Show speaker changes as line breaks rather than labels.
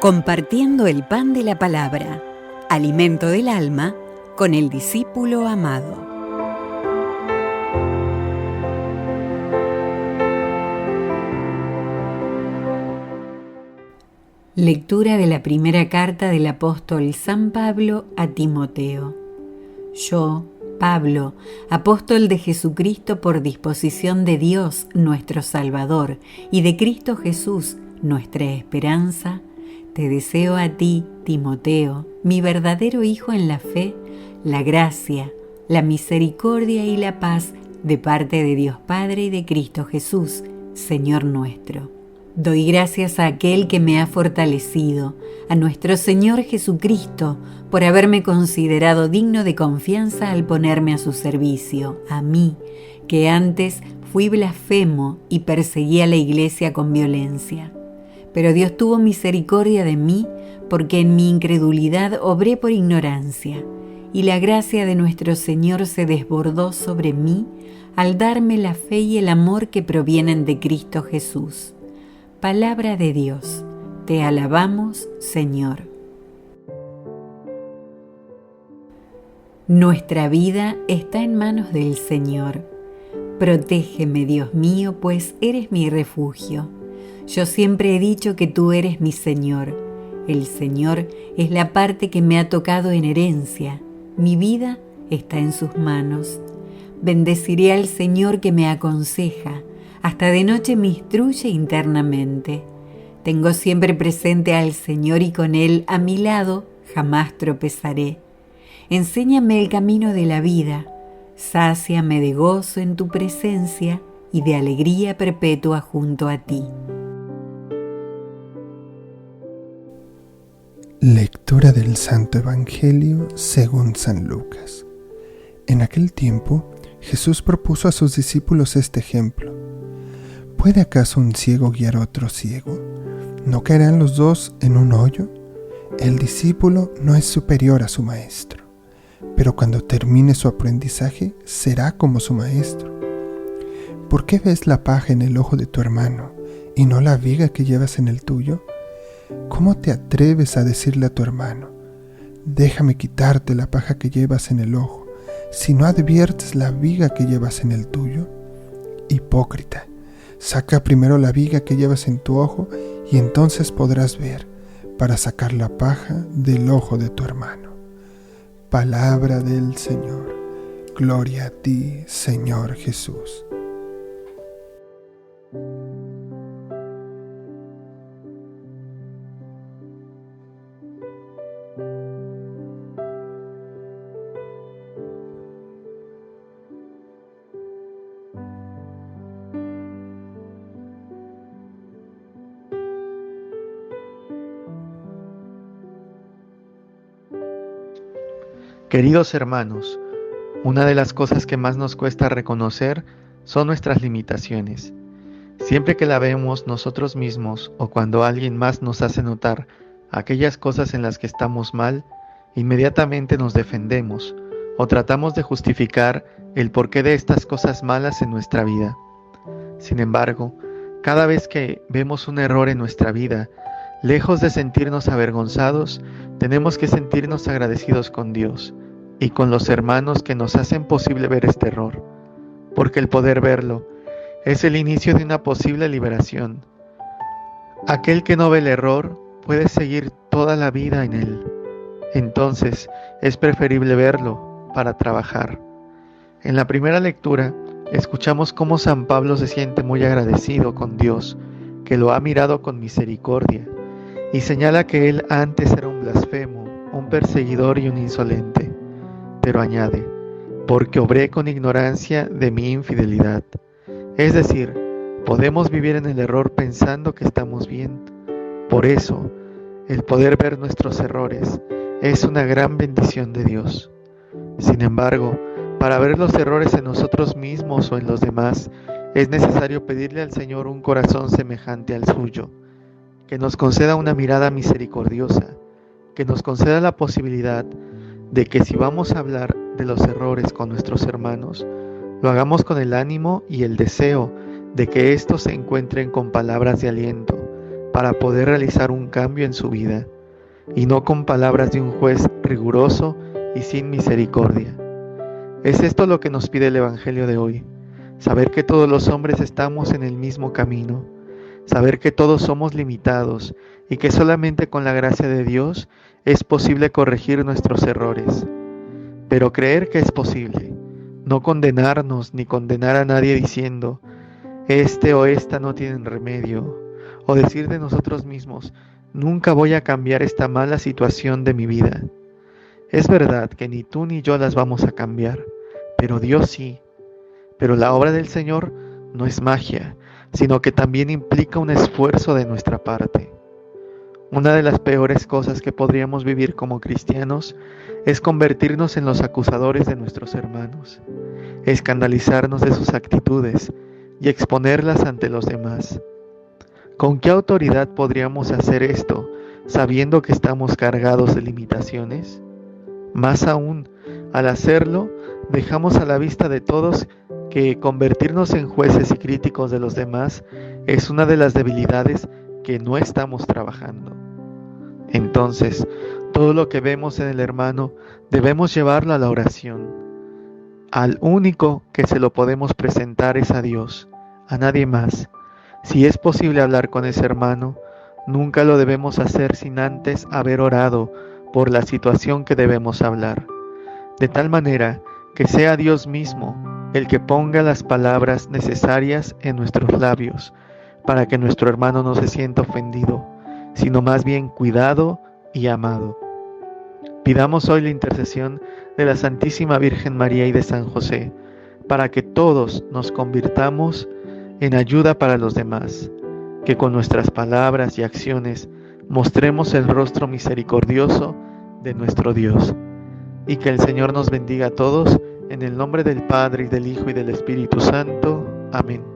Compartiendo el pan de la palabra, alimento del alma, con el discípulo amado. Lectura de la primera carta del apóstol San Pablo a Timoteo. Yo, Pablo, apóstol de Jesucristo por disposición de Dios nuestro Salvador y de Cristo Jesús, nuestra esperanza, te deseo a ti, Timoteo, mi verdadero hijo en la fe, la gracia, la misericordia y la paz de parte de Dios Padre y de Cristo Jesús, Señor nuestro. Doy gracias a aquel que me ha fortalecido, a nuestro Señor Jesucristo, por haberme considerado digno de confianza al ponerme a su servicio, a mí, que antes fui blasfemo y perseguí a la iglesia con violencia. Pero Dios tuvo misericordia de mí, porque en mi incredulidad obré por ignorancia, y la gracia de nuestro Señor se desbordó sobre mí al darme la fe y el amor que provienen de Cristo Jesús. Palabra de Dios, te alabamos, Señor. Nuestra vida está en manos del Señor. Protégeme, Dios mío, pues eres mi refugio. Yo siempre he dicho que tú eres mi Señor. El Señor es la parte que me ha tocado en herencia. Mi vida está en sus manos. Bendeciré al Señor que me aconseja. Hasta de noche me instruye internamente. Tengo siempre presente al Señor y con Él a mi lado jamás tropezaré. Enséñame el camino de la vida. Sáciame de gozo en tu presencia y de alegría perpetua junto a ti.
Lectura del Santo Evangelio según San Lucas. En aquel tiempo, Jesús propuso a sus discípulos este ejemplo. ¿Puede acaso un ciego guiar a otro ciego? ¿No caerán los dos en un hoyo? El discípulo no es superior a su maestro, pero cuando termine su aprendizaje será como su maestro. ¿Por qué ves la paja en el ojo de tu hermano y no la viga que llevas en el tuyo? ¿Cómo te atreves a decirle a tu hermano: déjame quitarte la paja que llevas en el ojo, si no adviertes la viga que llevas en el tuyo? Hipócrita, saca primero la viga que llevas en tu ojo y entonces podrás ver para sacar la paja del ojo de tu hermano. Palabra del Señor. Gloria a ti, Señor Jesús.
Queridos hermanos, una de las cosas que más nos cuesta reconocer son nuestras limitaciones. Siempre que la vemos nosotros mismos o cuando alguien más nos hace notar aquellas cosas en las que estamos mal, inmediatamente nos defendemos o tratamos de justificar el porqué de estas cosas malas en nuestra vida. Sin embargo, cada vez que vemos un error en nuestra vida, lejos de sentirnos avergonzados, tenemos que sentirnos agradecidos con Dios y con los hermanos que nos hacen posible ver este error, porque el poder verlo es el inicio de una posible liberación. Aquel que no ve el error puede seguir toda la vida en él. Entonces es preferible verlo para trabajar. En la primera lectura escuchamos cómo San Pablo se siente muy agradecido con Dios, que lo ha mirado con misericordia, y señala que él antes era un blasfemo, un perseguidor y un insolente. Pero añade: porque obré con ignorancia de mi infidelidad. Es decir, podemos vivir en el error pensando que estamos bien. Por eso, el poder ver nuestros errores es una gran bendición de Dios. Sin embargo, para ver los errores en nosotros mismos o en los demás, es necesario pedirle al Señor un corazón semejante al suyo, que nos conceda una mirada misericordiosa, que nos conceda la posibilidad de que si vamos a hablar de los errores con nuestros hermanos, lo hagamos con el ánimo y el deseo de que éstos se encuentren con palabras de aliento, para poder realizar un cambio en su vida, y no con palabras de un juez riguroso y sin misericordia. Es esto lo que nos pide el Evangelio de hoy: saber que todos los hombres estamos en el mismo camino, saber que todos somos limitados y que solamente con la gracia de Dios es posible corregir nuestros errores. Pero creer que es posible, no condenarnos ni condenar a nadie diciendo, este o esta no tienen remedio, o decir de nosotros mismos, nunca voy a cambiar esta mala situación de mi vida. Es verdad que ni tú ni yo las vamos a cambiar, pero Dios sí. Pero la obra del Señor no es magia, sino que también implica un esfuerzo de nuestra parte. Una de las peores cosas que podríamos vivir como cristianos es convertirnos en los acusadores de nuestros hermanos, escandalizarnos de sus actitudes y exponerlas ante los demás. ¿Con qué autoridad podríamos hacer esto, sabiendo que estamos cargados de limitaciones? Más aún, al hacerlo, dejamos a la vista de todos que convertirnos en jueces y críticos de los demás es una de las debilidades que no estamos trabajando. Entonces, todo lo que vemos en el hermano debemos llevarlo a la oración. Al único que se lo podemos presentar es a Dios, a nadie más. Si es posible hablar con ese hermano, nunca lo debemos hacer sin antes haber orado por la situación que debemos hablar, de tal manera que sea Dios mismo el que ponga las palabras necesarias en nuestros labios, para que nuestro hermano no se sienta ofendido, sino más bien cuidado y amado. Pidamos hoy la intercesión de la Santísima Virgen María y de San José, para que todos nos convirtamos en ayuda para los demás, que con nuestras palabras y acciones mostremos el rostro misericordioso de nuestro Dios, y que el Señor nos bendiga a todos, en el nombre del Padre, y del Hijo, y del Espíritu Santo. Amén.